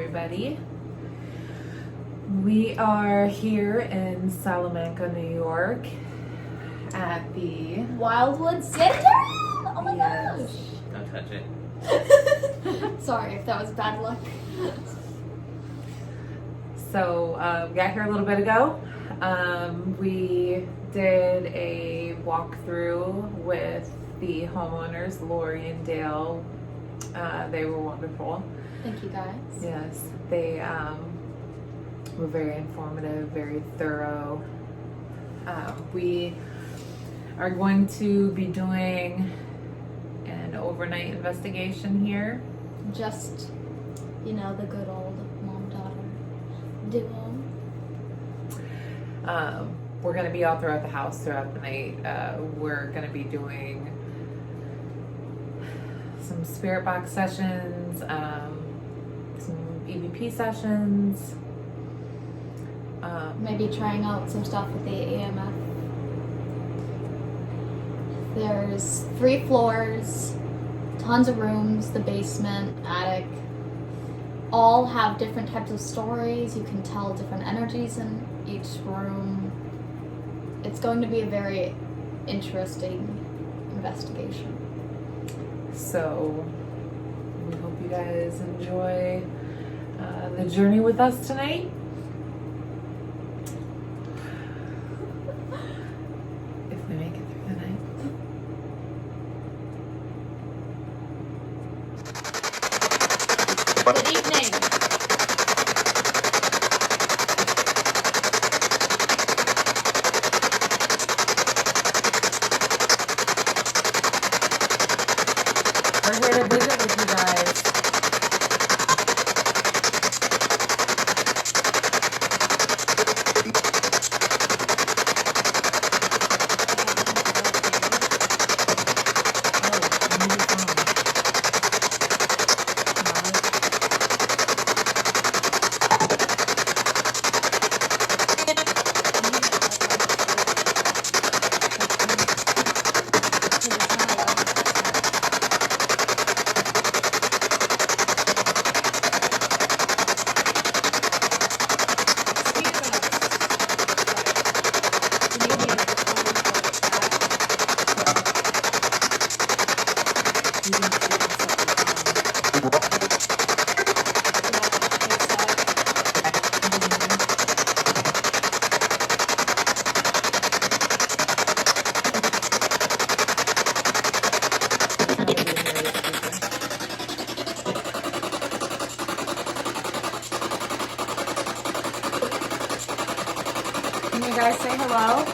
everybody. We are here in Salamanca, New York at the Wildwood Sanitarium! Oh my gosh! Don't touch it. Sorry if that was bad luck. So we got here a little bit ago. We did a walkthrough with the homeowners, Lori and Dale. They were wonderful. Thank you guys. Yes, they were very informative, very thorough. We are going to be doing an overnight investigation here. Just, you know, the good old mom-daughter duo. We're going to be all throughout the house throughout the night. We're going to be doing some spirit box sessions, some EVP sessions. Maybe trying out some stuff with the AMF. There's 3 floors, tons of rooms, the basement, attic. All have different types of stories. You can tell different energies in each room. It's going to be a very interesting investigation. So we hope you guys enjoy the journey with us tonight. If we make it through the night. Good evening. We're here to visit with you guys. Can you guys say hello?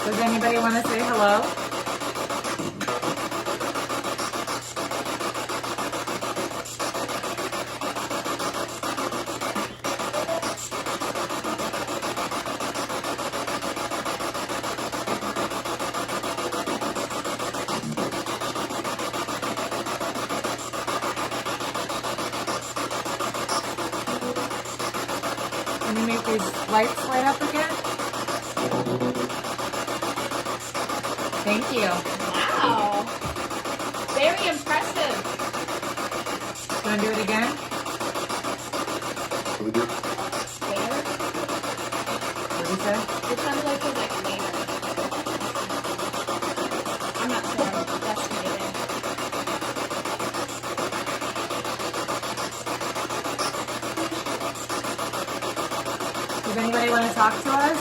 Does anybody want to say hello? Can you make these lights light up again? Thank you. Wow. Very impressive. You want to do it again? Later? What did you say? It sounded like it was like later. I'm not sure. That's later. Does anybody want to talk to us?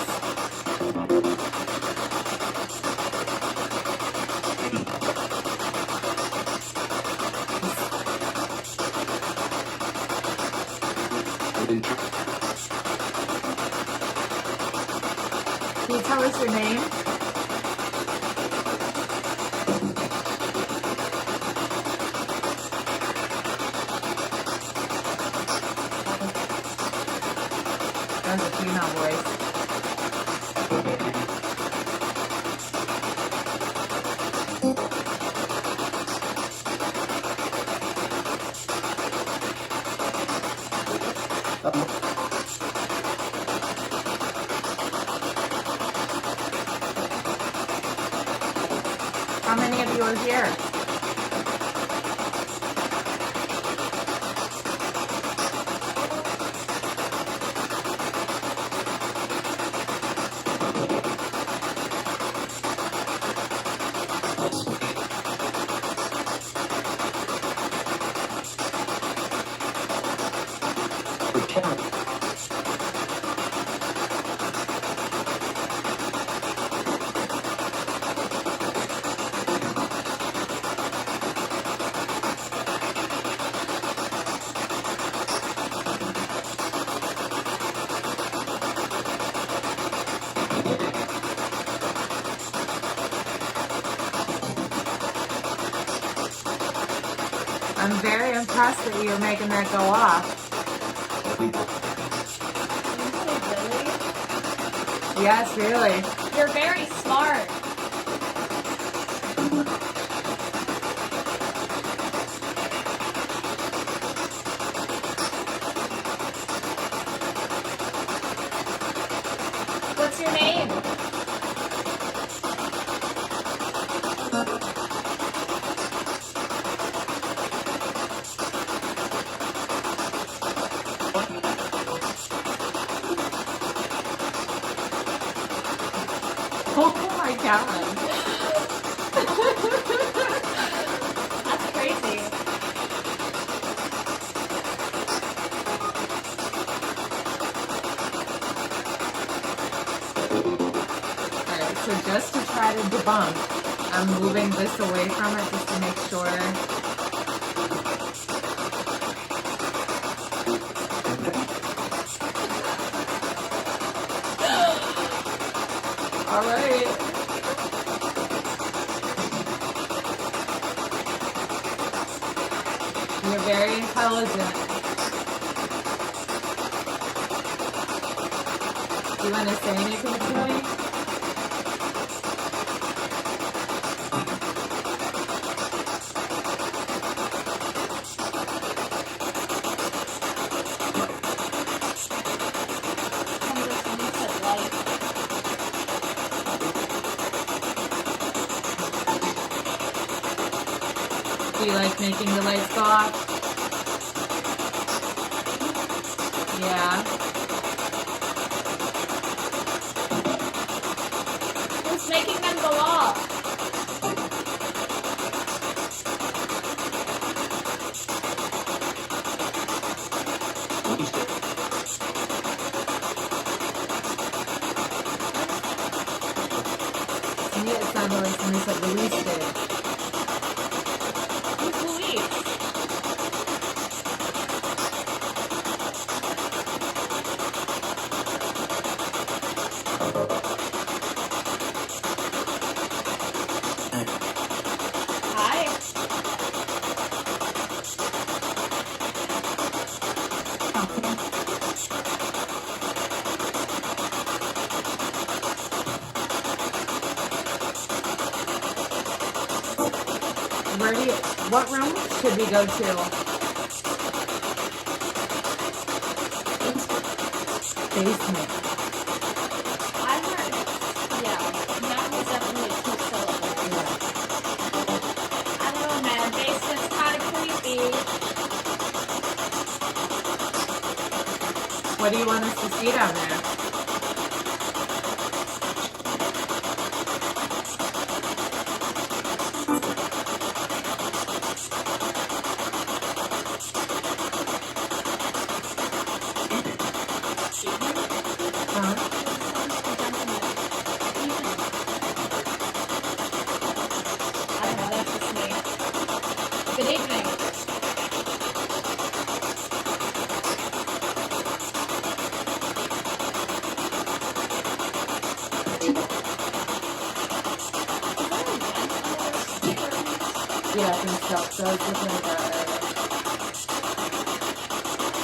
Can you tell us your name? How many of you are here? I'm very impressed that you're making that go off. Really? Yes, really. You're very smart. What's your name? Oh my God. That's crazy. Alright, so just to try to debunk, I'm moving this away from it just to make sure. Alright. You're very intelligent. Do you want to say anything to me? Do you like making the lights go off? Yeah. Who's making them go off? To me it sounded like somebody said released it. Who's Louise? Hi. What room should we go to? Basement. I heard, yeah, that was definitely 2 syllables. I don't know, man. Basement's kind of creepy. What do you want us to see down there? I don't know, that's just me. Good evening. Yeah, I think so. So I was looking at that.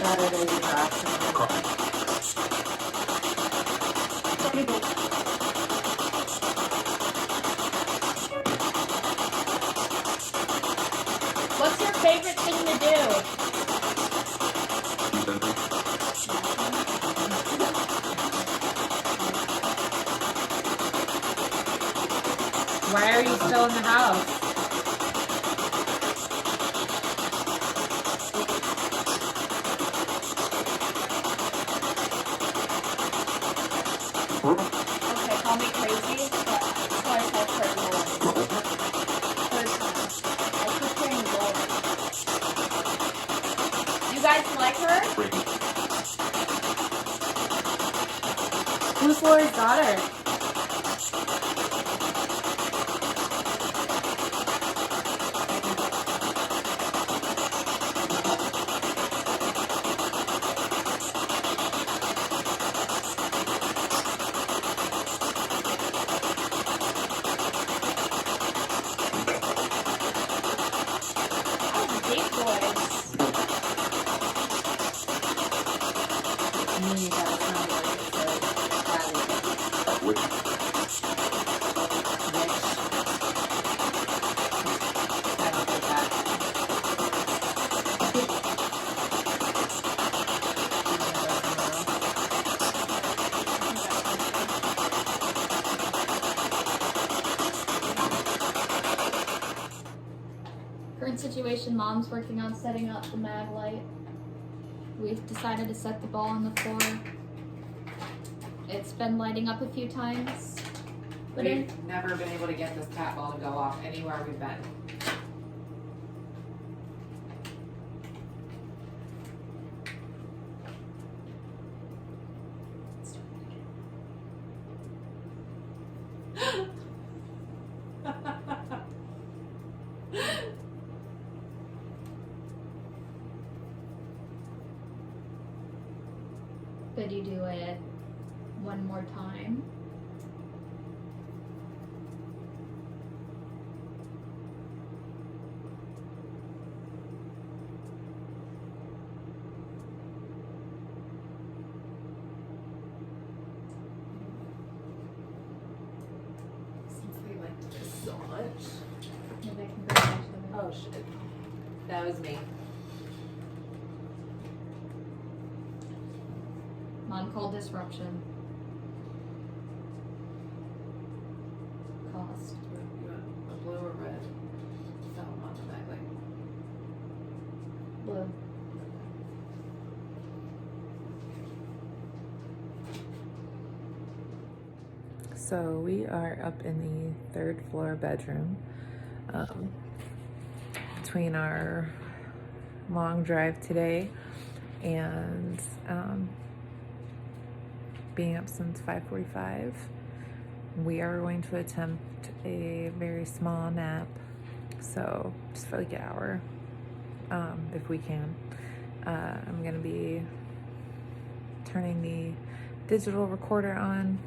That it is actually. What's your favorite thing to do? Why are you still in the house? Okay, call me crazy, but so I said for Lord. First time. I keep saying Lord. You guys like her? Who's Lori's daughter? Big boys. Current situation, Mom's working on setting up the mag light. We've decided to set the ball on the floor. It's been lighting up a few times. But We've never been able to get this cat ball to go off anywhere we've been. could you do it one more time? So much. Maybe I can go back to the Oh shit. That was me. Mom called disruption. Cost. You want a blue or red? Salamanca backlight. Blue. So we are up in the third floor bedroom. Between our long drive today and being up since 5:45, we are going to attempt a very small nap. So just for like an hour, if we can. I'm gonna be turning the digital recorder on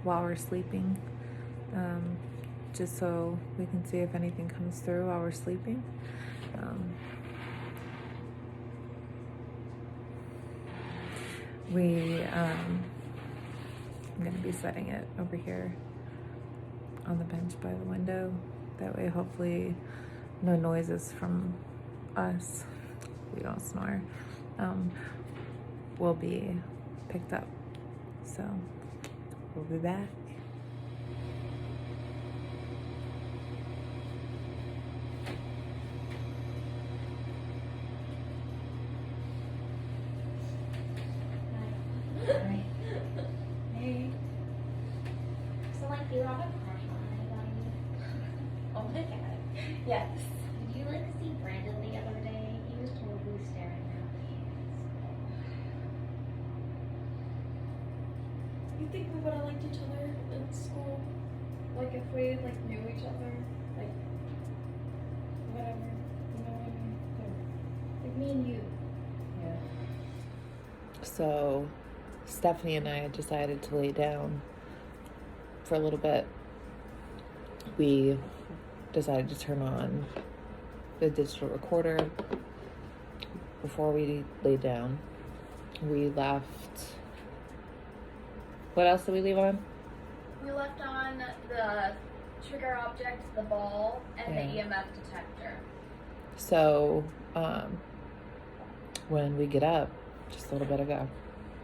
while we're sleeping, just so we can see if anything comes through while we're sleeping. I'm gonna be setting it over here on the bench by the window. That way, hopefully, no noises from us, we don't snore, will be picked up. So we'll be back. Hi. Hey. So, like, do you have a crush on anybody? Oh my god. Yes. Did you, like, see Brandon the other day? He was totally staring at me. You think we would have liked each other in school? Like if we like knew each other, like whatever, you know what I mean? Like me and you. Yeah. So Stephanie and I decided to lay down for a little bit. We decided to turn on the digital recorder before we laid down. We left. What else did we leave on? We left on the trigger object, the ball, and Yeah. the EMF detector. So when we get up, just a little bit ago,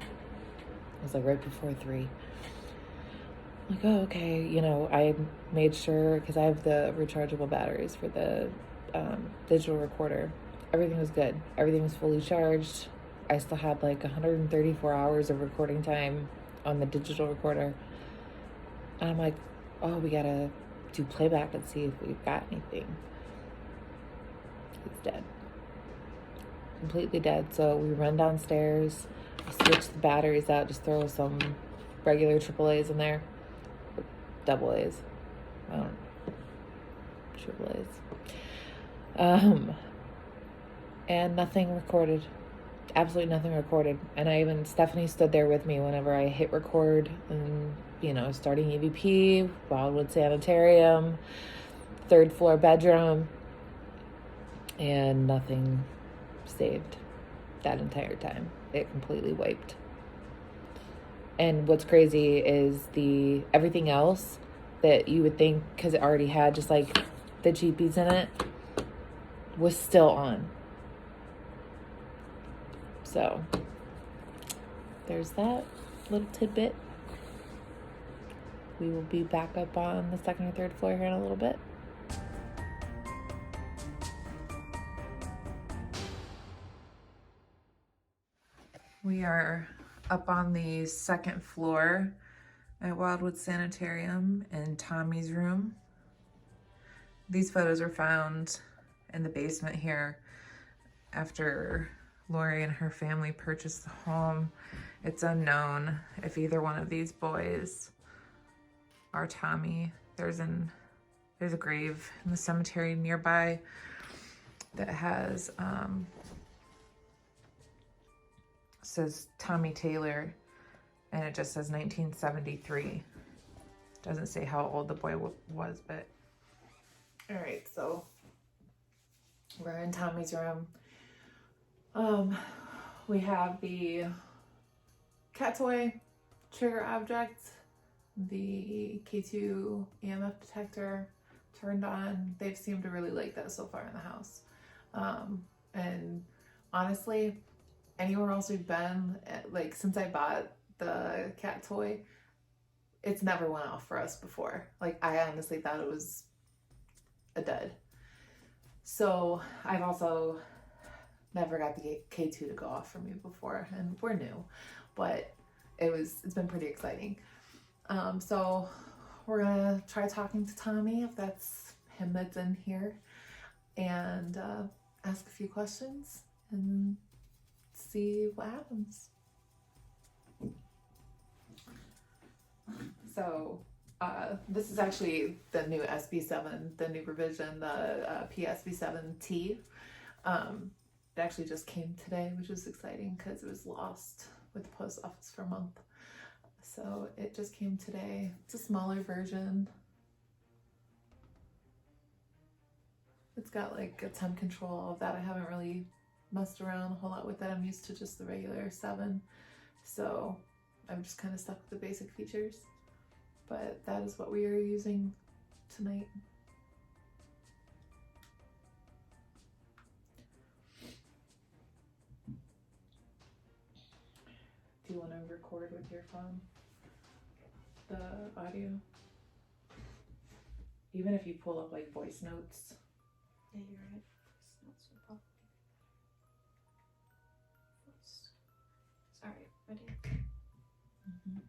it was like right before 3, like, oh, okay, you know, I made sure, because I have the rechargeable batteries for the digital recorder. Everything was good. Everything was fully charged. I still had like 134 hours of recording time on the digital recorder. And I'm like, oh, we gotta do playback and see if we've got anything. It's dead. Completely dead. So we run downstairs, we switch the batteries out, just throw some regular AAAs in there. Double A's. Triple A's. And nothing recorded. Absolutely nothing recorded. And Stephanie stood there with me whenever I hit record and, you know, starting EVP, Wildwood Sanitarium, 3rd floor bedroom, and nothing saved that entire time. It completely wiped. And what's crazy is everything else that you would think, because it already had just like the cheapies in it, was still on. So there's that little tidbit. We will be back up on the 2nd or 3rd floor here in a little bit. We are up on the 2nd floor at Wildwood Sanitarium in Tommy's room. These photos were found in the basement here after Lori and her family purchased the home. It's unknown if either one of these boys are Tommy. There's a grave in the cemetery nearby that has says Tommy Taylor, and it just says 1973. Doesn't say how old the boy was, but all right. So we're in Tommy's room. We have the cat toy, trigger object, the K2 EMF detector turned on. They've seemed to really like that so far in the house. And honestly, anywhere else we've been, like since I bought the cat toy, it's never went off for us before. Like I honestly thought it was a dud. So I've also never got the K2 to go off for me before, and we're new, but it's been pretty exciting. So we're gonna try talking to Tommy, if that's him that's in here, and ask a few questions and see what happens. So this is actually the new SB7, the new revision, the PSB7T. It actually just came today, which was exciting because it was lost with the post office for a month. So it just came today. It's a smaller version. It's got like a temp control, all of that. I haven't really messed around a whole lot with that. I'm used to just the regular 7. So I'm just kind of stuck with the basic features. But that is what we are using tonight. Do you want to record with your phone the audio? Even if you pull up like voice notes. Yeah, you're right. Voice notes would probably be better. Alright, ready? Mm-hmm.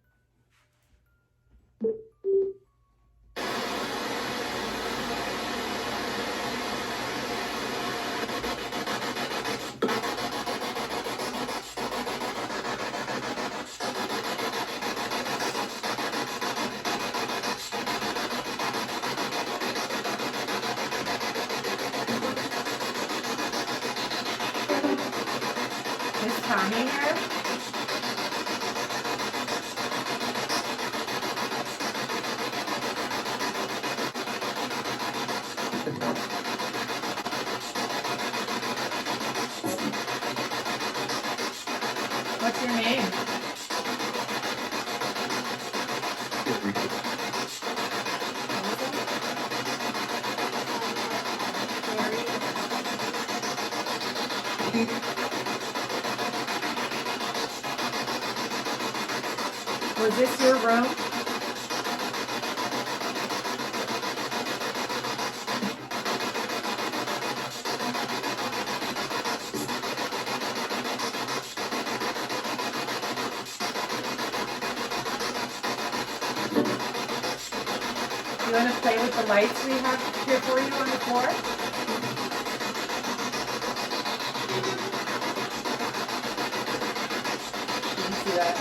Is Tommy here? What's your name? Was this your room? want to play with the lights we have here for you on the floor? You can see that.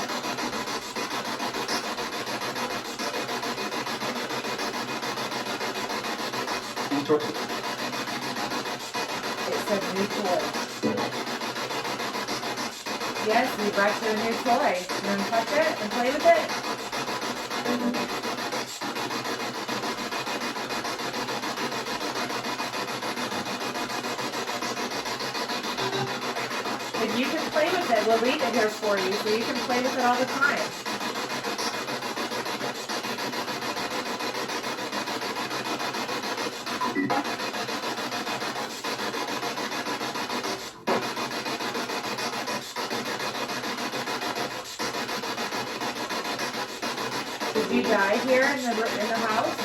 It said new toy. Yes, we brought you a new toy. You want to touch it and play with it? If you can play with it, we'll leave it here for you so you can play with it all the time. Did you die here in the house?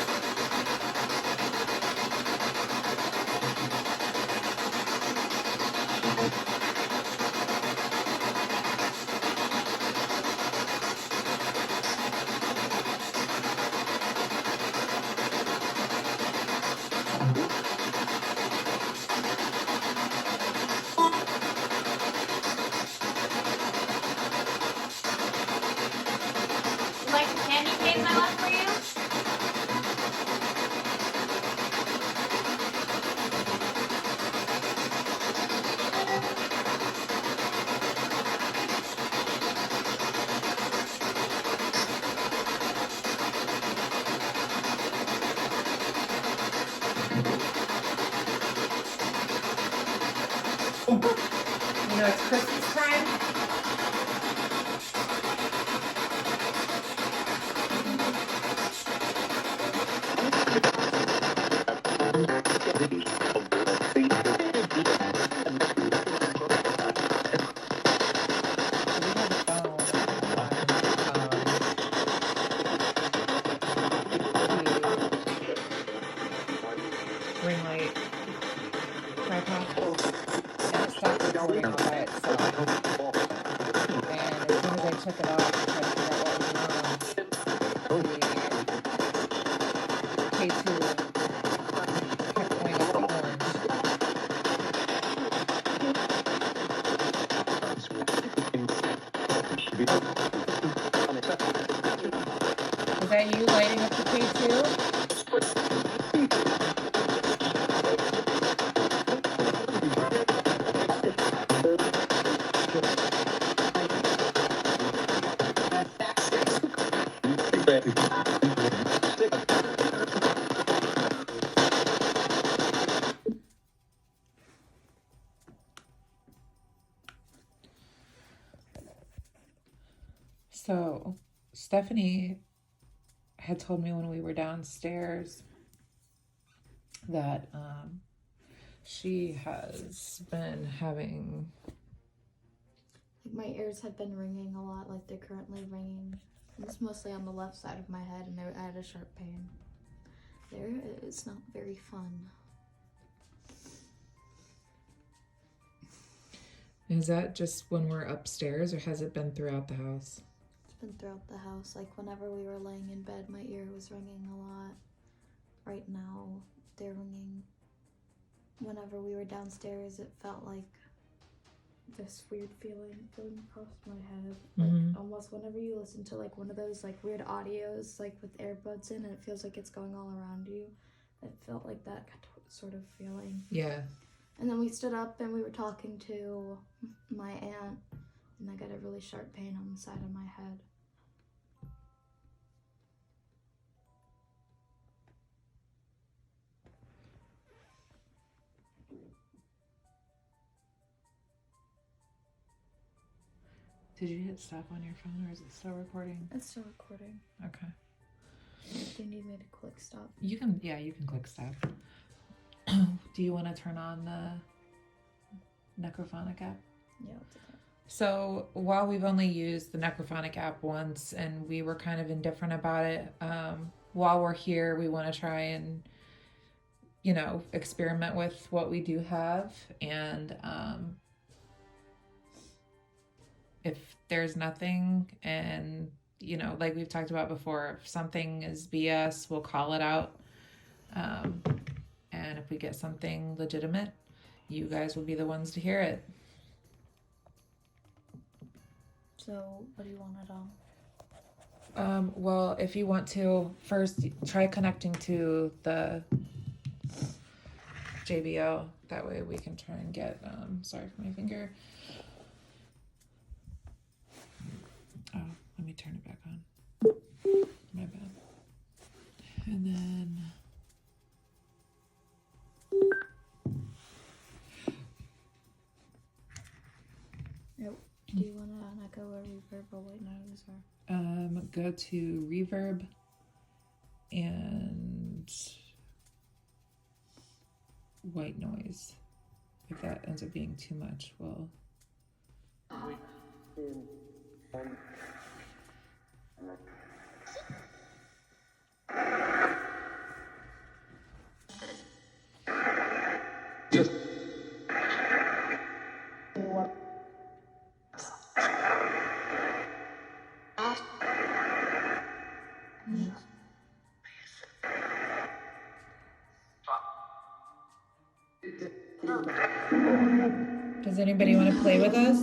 Like the candy canes I left for you? You know, it's Christmas time. Ring light tripod, and it stopped recording all by itself. And as soon as I took it off to try to figure out what was wrong, the K2 kept going up to orange. Is that you lighting up the K2? So, Stephanie had told me when we were downstairs that she has been having... Like my ears had been ringing a lot, like they're currently ringing. It's mostly on the left side of my head, and I had a sharp pain. There, it's not very fun. Is that just when we're upstairs, or has it been throughout the house? It's been throughout the house. Like whenever we were laying in bed, my ear was ringing a lot. Right now, they're ringing. Whenever we were downstairs, it felt like this weird feeling going across my head. Like almost whenever you listen to like one of those like weird audios like with earbuds in, and it feels like it's going all around you. It felt like that sort of feeling. Yeah. And then we stood up and we were talking to my aunt, and I got a really sharp pain on the side of my head. Did you hit stop on your phone, or is it still recording? It's still recording. Okay. If you need me to click stop. You can click stop. Do you want to turn on the Necrophonic app? Yeah, it's okay. So while we've only used the Necrophonic app once and we were kind of indifferent about it, while we're here, we want to try and, you know, experiment with what we do have. And if there's nothing, and, you know, like we've talked about before, if something is BS, we'll call it out. And if we get something legitimate, you guys will be the ones to hear it. So, what do you want it on? Well, if you want to, first try connecting to the JBL. That way we can try and get, sorry for my finger. Oh, let me turn it back on. My bad. And then... Do you want it on echo or reverb or white noise or? Go to reverb and white noise. If that ends up being too much, well. Does anybody want to play with us?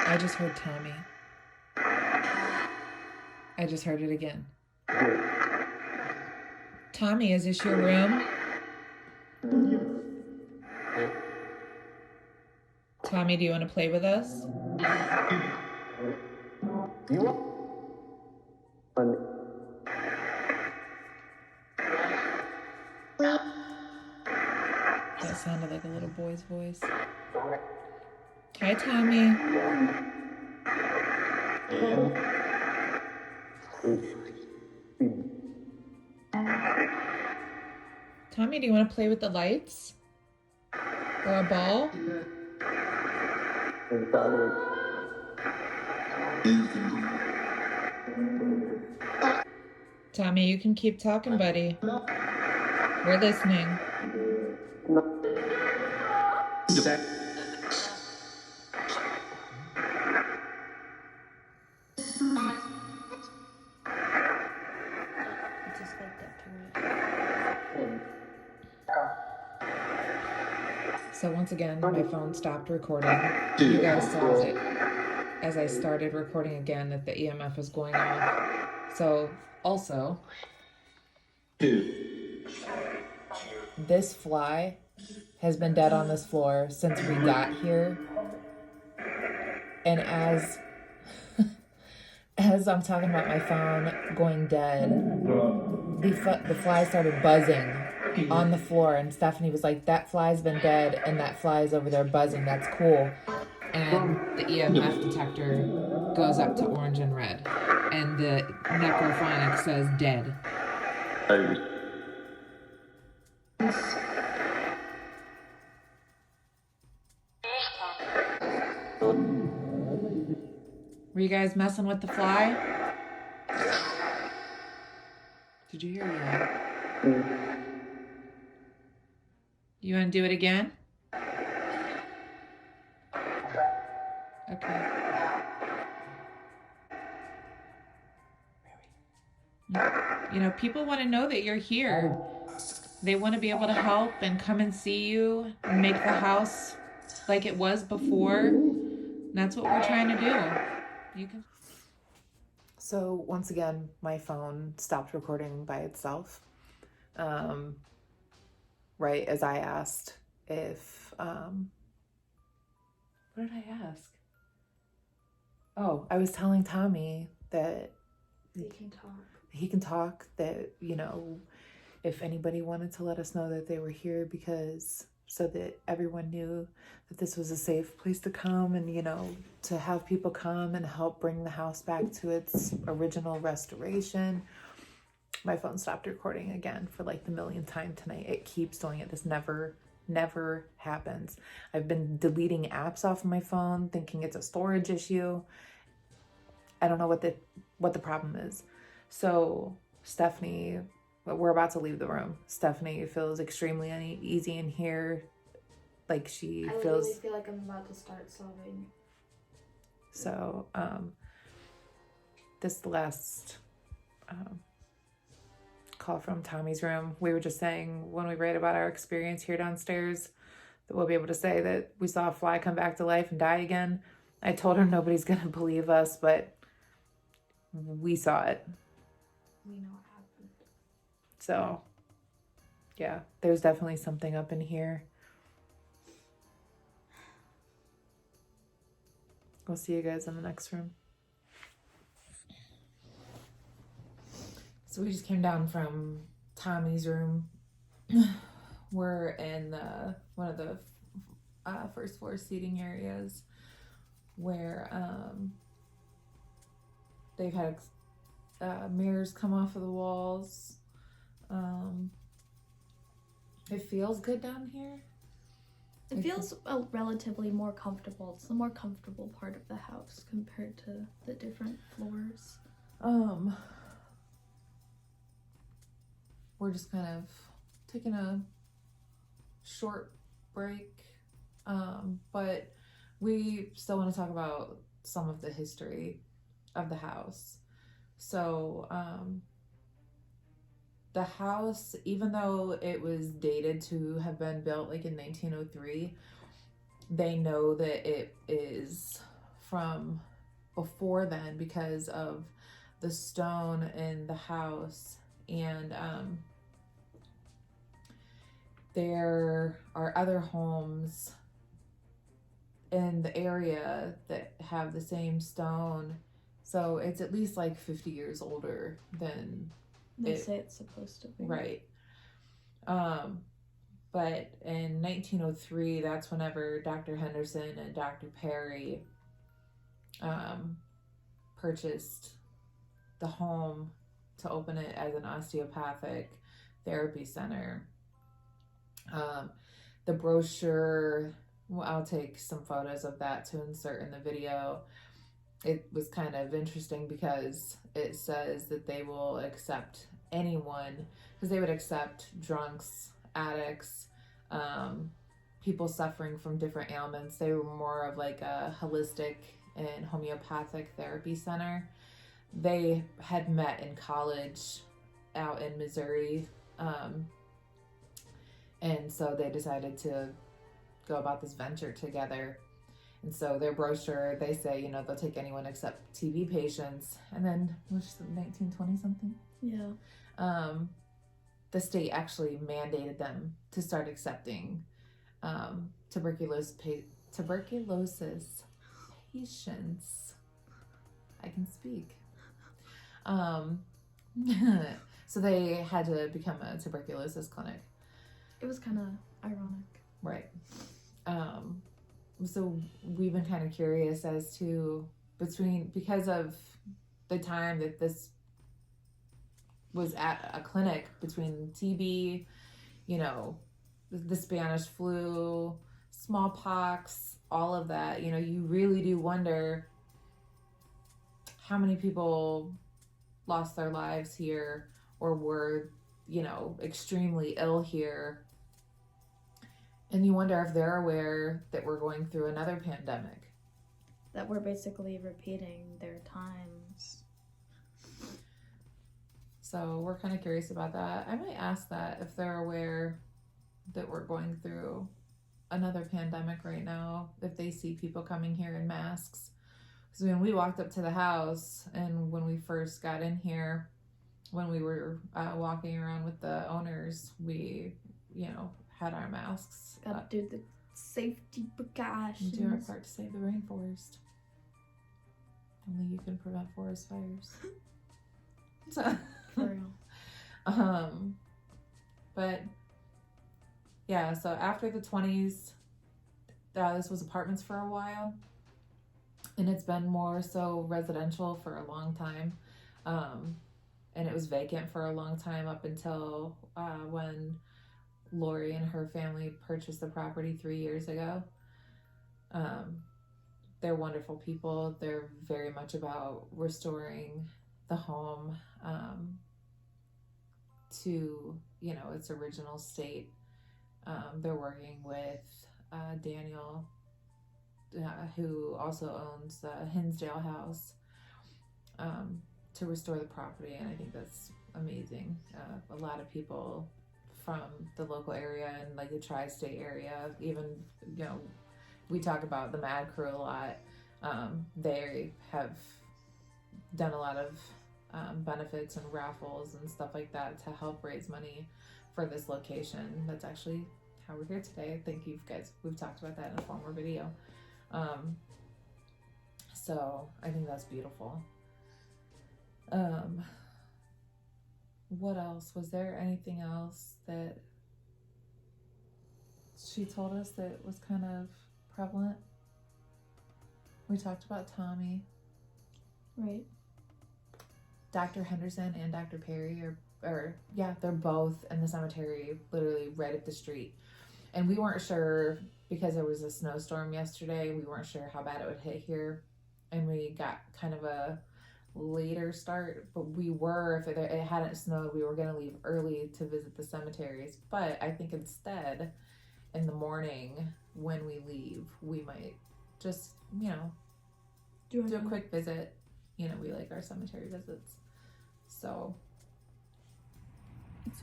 I just heard Tommy. I just heard it again. Tommy, is this your room? Tommy, do you want to play with us? That sounded like a little boy's voice. Hi, Tommy. Tommy, do you want to play with the lights? Or a ball? Tommy, you can keep talking, buddy. We're listening. Just like that too. So once again, my phone stopped recording. You guys saw it as I started recording again that the EMF was going off. So also, this fly has been dead on this floor since we got here. And as I'm talking about my phone going dead, the fly started buzzing on the floor, and Stephanie was like, that fly's been dead and that fly's over there buzzing, that's cool. And the EMF detector goes up to orange and red, and the necrophonic says dead. Were you guys messing with the fly? Did you hear that? You want to do it again? Okay. You know, people want to know that you're here. They want to be able to help and come and see you and make the house like it was before. And that's what we're trying to do. You can. So once again, my phone stopped recording by itself. Right as I asked if, what did I ask? Oh, I was telling Tommy that He can talk. He can talk, that, you know, if anybody wanted to let us know that they were here, because so that everyone knew that this was a safe place to come, and, you know, to have people come and help bring the house back to its original restoration. My phone stopped recording again for like the millionth time tonight. It keeps doing it. This never happens. I've been deleting apps off of my phone thinking it's a storage issue. I don't know what the problem is. So Stephanie, we're about to leave the room. Stephanie feels extremely uneasy in here. Like she I feels. literally feel like I'm about to start sobbing. So, this last call from Tommy's room, we were just saying when we read about our experience here downstairs that we'll be able to say that we saw a fly come back to life and die again. I told her nobody's gonna believe us, but we saw it. We know what happened. So, yeah, there's definitely something up in here. We'll see you guys in the next room. So we just came down from Tommy's room. We're in one of the first floor seating areas where they've had mirrors come off of the walls. It feels good down here. It feels relatively more comfortable. It's the more comfortable part of the house compared to the different floors. We're just kind of taking a short break, but we still want to talk about some of the history of the house. So the house, even though it was dated to have been built like in 1903, they know that it is from before then because of the stone in the house. And there are other homes in the area that have the same stone. So it's at least like 50 years older than They say it's supposed to be. Right. But in 1903, that's whenever Dr. Henderson and Dr. Perry purchased the home to open it as an osteopathic therapy center. The brochure, well, I'll take some photos of that to insert in the video. It was kind of interesting because it says that they will accept anyone, because they would accept drunks, addicts, people suffering from different ailments. They were more of like a holistic and homeopathic therapy center. They had met in college out in Missouri, and so they decided to go about this venture together. And so their brochure, they say, they'll take anyone except TB patients. And then, which is 1920 something? Yeah. The state actually mandated them to start accepting tuberculosis patients. I can speak. So they had to become a tuberculosis clinic. It was kind of ironic. Right. So we've been kind of curious as to because of the time that this was at a clinic, between TB, the Spanish flu, smallpox, all of that, you really do wonder how many people lost their lives here or were, extremely ill here. And you wonder if they're aware that we're going through another pandemic. That we're basically repeating their times. So we're kind of curious about that. I might ask that if they're aware that we're going through another pandemic right now, if they see people coming here in masks. Because when we walked up to the house and when we first got in here, when we were walking around with the owners, we, had our masks. Gotta do the safety precautions. Do our part to save the rainforest. Only you can prevent forest fires. So, For real. But yeah, so after the 20s, this was apartments for a while, and it's been more so residential for a long time. And it was vacant for a long time up until when Lori and her family purchased the property 3 years ago. They're wonderful people. They're very much about restoring the home to, you know, its original state. They're working with Daniel, who also owns the Hinsdale house, to restore the property, and I think that's amazing. A lot of people from the local area and like the tri-state area, even, you know, we talk about the Mad Crew a lot. They have done a lot of benefits and raffles and stuff like that to help raise money for this location. That's actually how we're here today. Thank you guys. We've talked about that in a former video. So I think that's beautiful. What else? Was there anything else that she told us that was kind of prevalent? We talked about Tommy. Right. Dr. Henderson and Dr. Perry they're both in the cemetery, literally right up the street. And we weren't sure, because there was a snowstorm yesterday, we weren't sure how bad it would hit here. And we got kind of a later start, but if it hadn't snowed, we were going to leave early to visit the cemeteries. But I think instead, in the morning when we leave, we might just, you know, do a quick visit. You know, we like our cemetery visits. So it's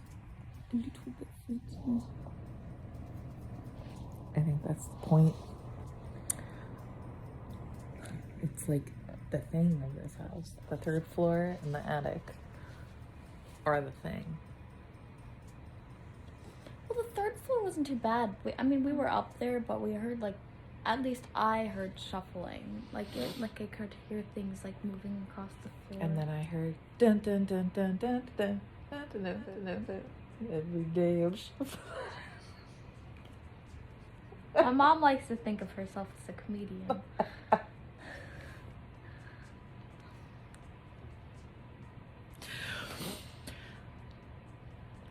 a little bit freaky. I think that's the point. It's like the thing of this house. The third floor and the attic are the thing. Well, the third floor wasn't too bad. We were up there, but we heard, like, at least I heard shuffling. I could hear things like moving across the floor. And then I heard dun dun dun dun dun dun dun dun dun dun dun. Every day I'm shuffling. My mom likes to think of herself as a comedian.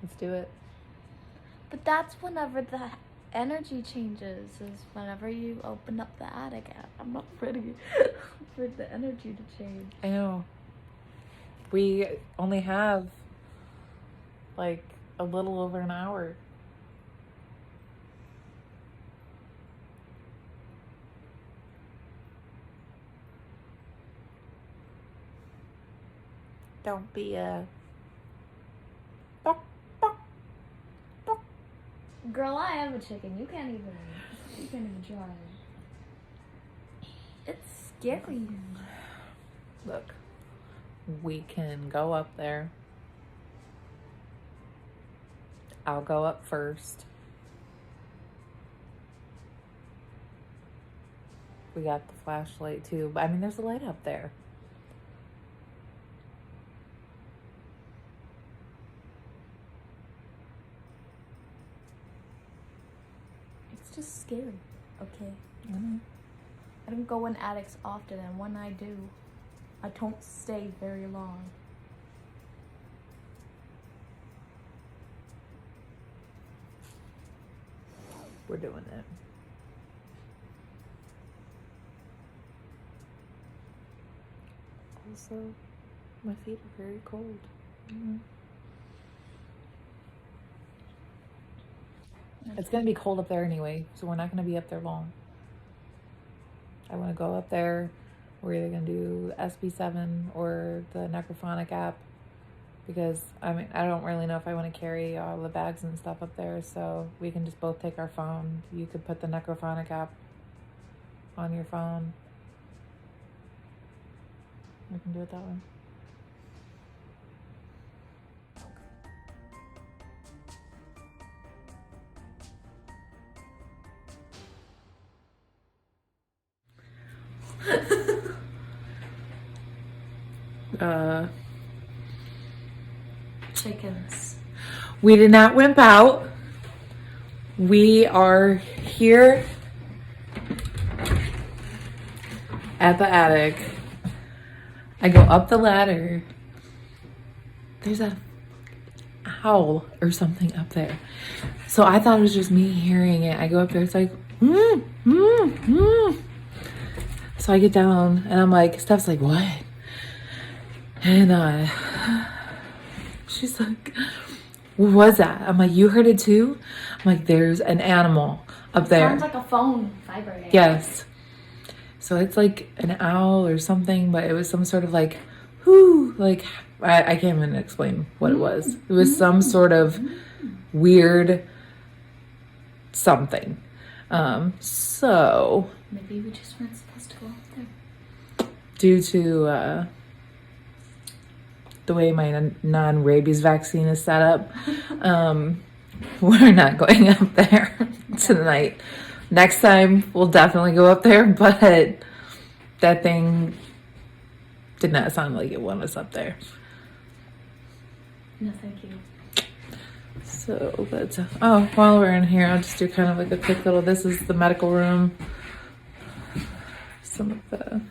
Let's do it. But that's whenever the energy changes, is whenever you open up the attic. I'm not ready for the energy to change. I know. We only have like a little over an hour. Don't be a Girl, I am a chicken. You can't even try. It's scary. Look, we can go up there. I'll go up first. We got the flashlight too. But I mean, there's a light up there. It's just scary, okay? Mm-hmm. I don't go in attics often, and when I do, I don't stay very long. We're doing it. Also, my feet are very cold. Mm-hmm. It's going to be cold up there anyway, so we're not going to be up there long. I want to go up there. We're either going to do SB7 or the Necrophonic app, because I mean, I don't really know if I want to carry all the bags and stuff up there, so we can just both take our phone. You could put the Necrophonic app on your phone. We can do it that way. Chickens. We did not wimp out. We are here at the attic. I go up the ladder. There's a owl or something up there. So I thought it was just me hearing it. I go up there. It's like, So I get down and I'm like, Steph's like, what? And she's like, what was that? I'm like, you heard it too? I'm like, there's an animal up there. Sounds like a phone vibrating. Yes. So it's like an owl or something, but it was some sort of like, whoo, like, I can't even explain what it was. It was some sort of weird something. So Maybe we just weren't supposed to go up there. due to the way my non-rabies vaccine is set up, we're not going up there tonight. Next time we'll definitely go up there, but that thing did not sound like it wanted us up there. No, thank you. So that's, oh, while we're in here, I'll just do kind of like a quick little, this is the medical room. Some of the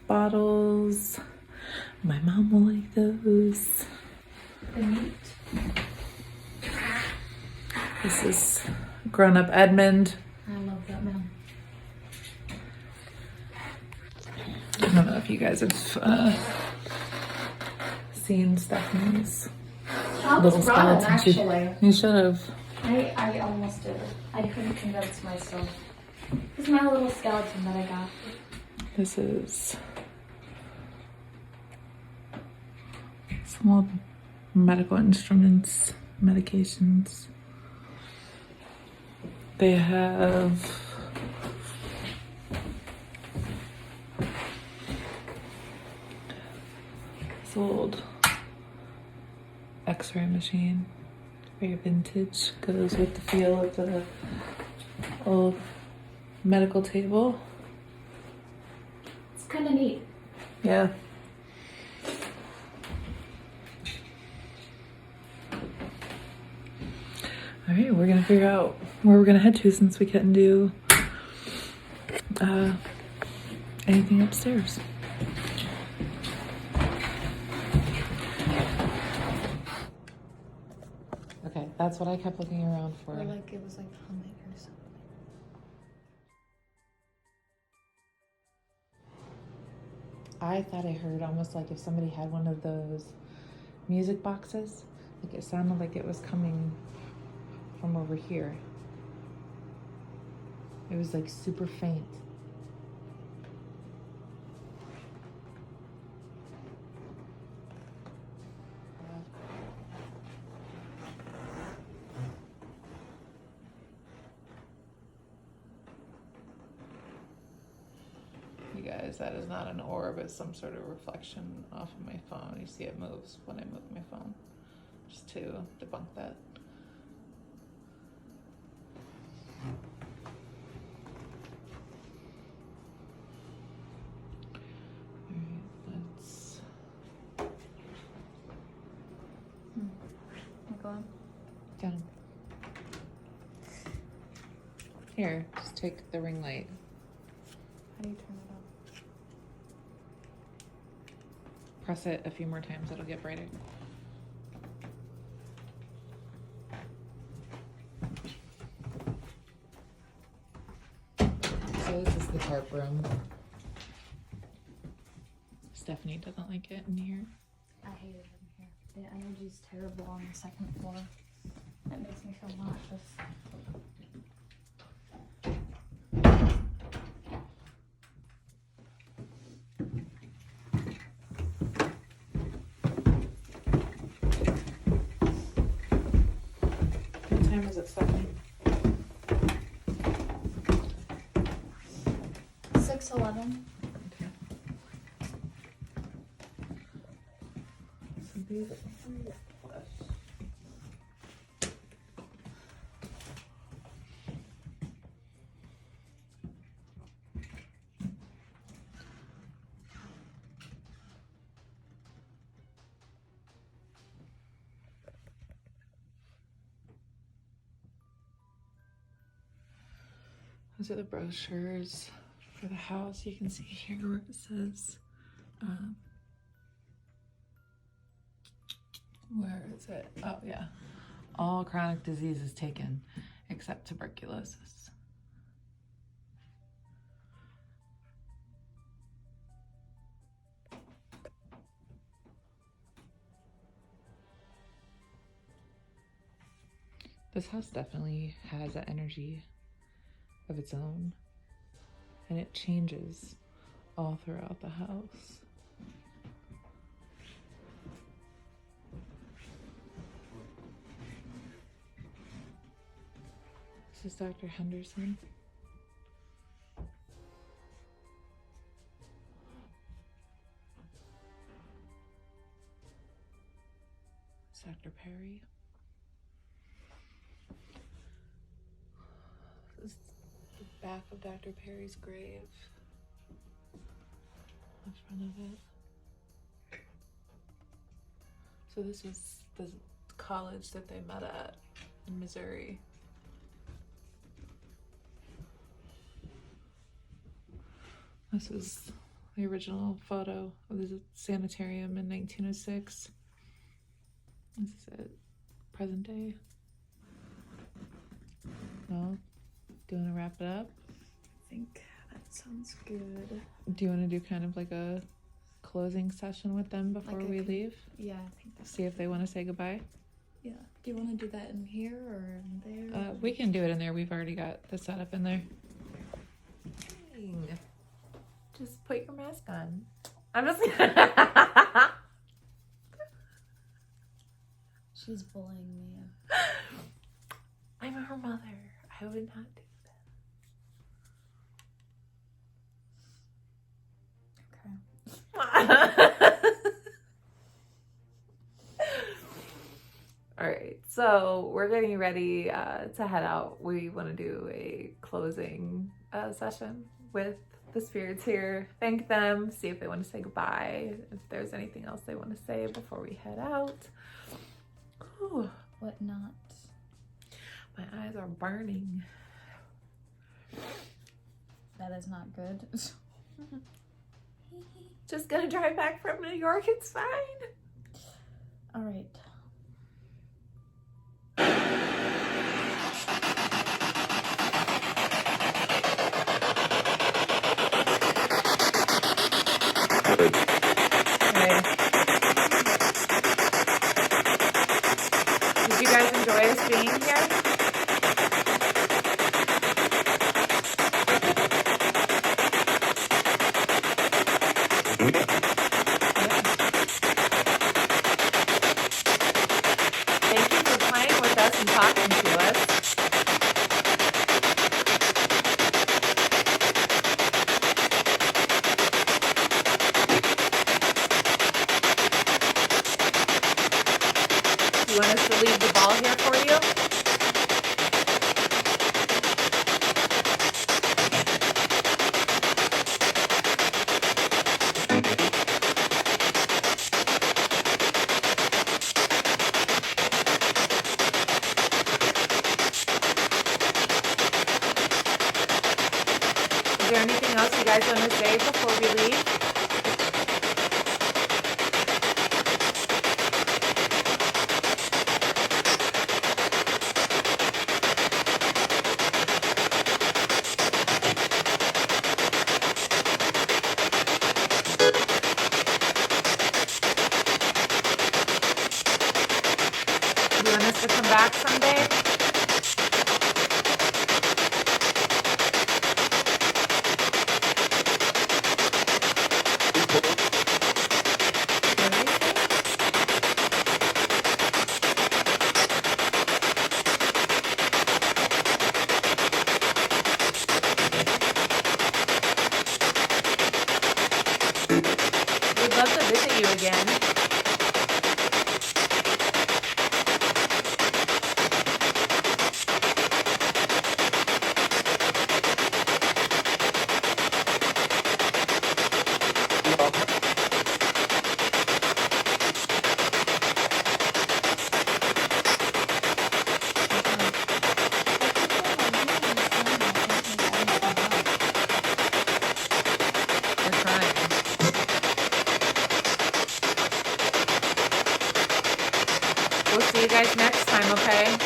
bottles. My mom will like those. They're neat. This is grown-up Edmund. I love that man. I don't know if you guys have seen Stephanie's I little was running, skeleton. actually. You should have. I almost did. I couldn't convince myself. This is my little skeleton that I got. This is some old medical instruments, medications. They have this old x-ray machine. Very vintage, goes with the feel of the old medical table. It's kind of neat. Yeah. All right, we're gonna figure out where we're gonna head to since we couldn't do anything upstairs. Okay, that's what I kept looking around for. Or like it was like humming or something. I thought I heard almost like if somebody had one of those music boxes, like it sounded like it was coming from over here. It was like super faint. You guys, that is not an orb, it's some sort of reflection off of my phone. You see it moves when I move my phone. Just to debunk that. Let's Go on. down. Here, just take the ring light. How do you turn it on? Press it a few more times, it'll get brighter. So this is the tarp room. Stephanie doesn't like it in here. I hate it in here. The energy's terrible on the second floor. It makes me feel nauseous. What time is it, Stephanie? 6:11. Okay. So these those are the brochures for the house. You can see here where it says, where is it? Oh yeah, all chronic diseases taken except tuberculosis. This house definitely has an energy of its own, and it changes all throughout the house. This is Dr. Henderson. It's Dr. Perry. This is the back of Dr. Perry's grave. In front of it. So this is the college that they met at in Missouri. This is the original photo of the sanitarium in 1906. This is it, present day. Well, do you want to wrap it up? I think that sounds good. Do you want to do kind of like a closing session with them before we leave? Yeah, I think that's See if they want to say goodbye? Yeah. Do you want to do that in here or in there? We can do it in there. We've already got the setup in there. Just put your mask on. I'm just She's bullying me. I'm her mother. I would not do that. Okay. All right. So we're getting ready to head out. We want to do a closing session with the spirits here. Thank them. See if they want to say goodbye. If there's anything else they want to say before we head out. Ooh. What not? My eyes are burning. That is not good. Just gonna drive back from New York. It's fine. All right. Okay. Did you guys enjoy us being here? Thank you for playing with us and talking to us. You want us to leave the ball here for you? Is there anything else you guys want to say before we leave? You want us to come back someday? We'd love to visit you again. We're trying. We'll see you guys next time, okay?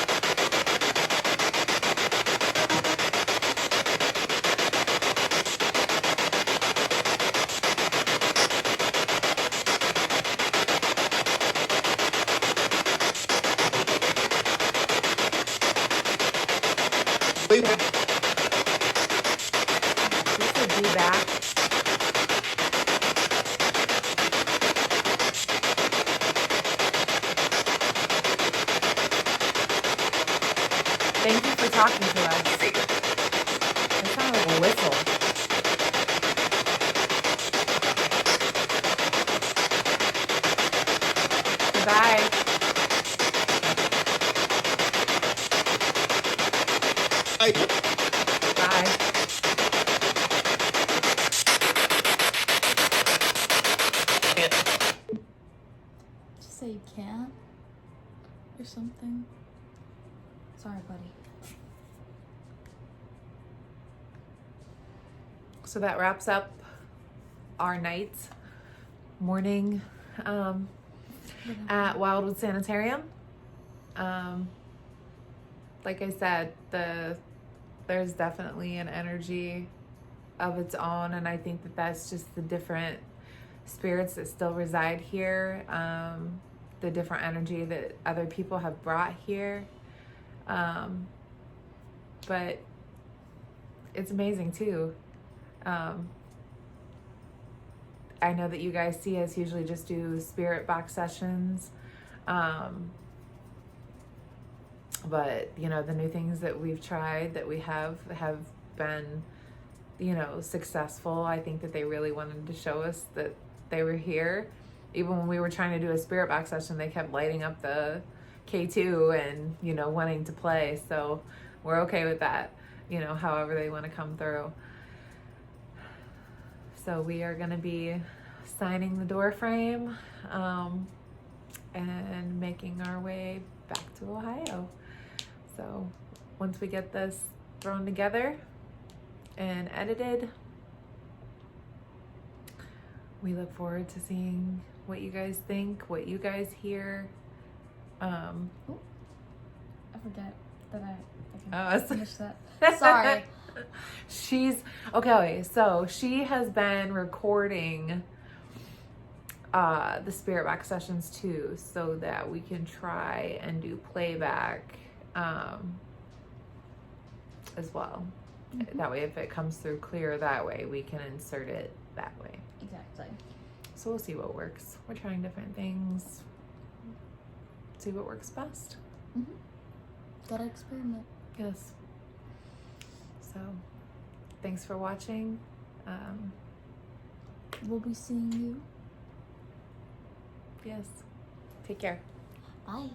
This would be back. Thank you for talking to us. That sounded like a whistle. Goodbye. Bye. Just say you can't or something. Sorry, buddy. So that wraps up our morning at Wildwood Sanitarium. Like I said, there's definitely an energy of its own, and I think that that's just the different spirits that still reside here, the different energy that other people have brought here. But it's amazing too. I know that you guys see us usually just do spirit box sessions. But, you know, the new things that we've tried that we have been, you know, successful. I think that they really wanted to show us that they were here. Even when we were trying to do a spirit box session, they kept lighting up the K2 and, you know, wanting to play. So we're okay with that, you know, however they want to come through. So we are going to be signing the door frame and making our way back to Ohio. So once we get this thrown together and edited, we look forward to seeing what you guys think, what you guys hear. I forget that I Oh, can finish that. Sorry. Okay, so she has been recording the spirit box sessions too, so that we can try and do playback as well. Mm-hmm. That way, if it comes through clear that way, we can insert it that way. Exactly. So we'll see what works. We're trying different things. See what works best. Mm-hmm. Gotta experiment. Yes. So, thanks for watching. We'll be seeing you. Yes. Take care. Bye.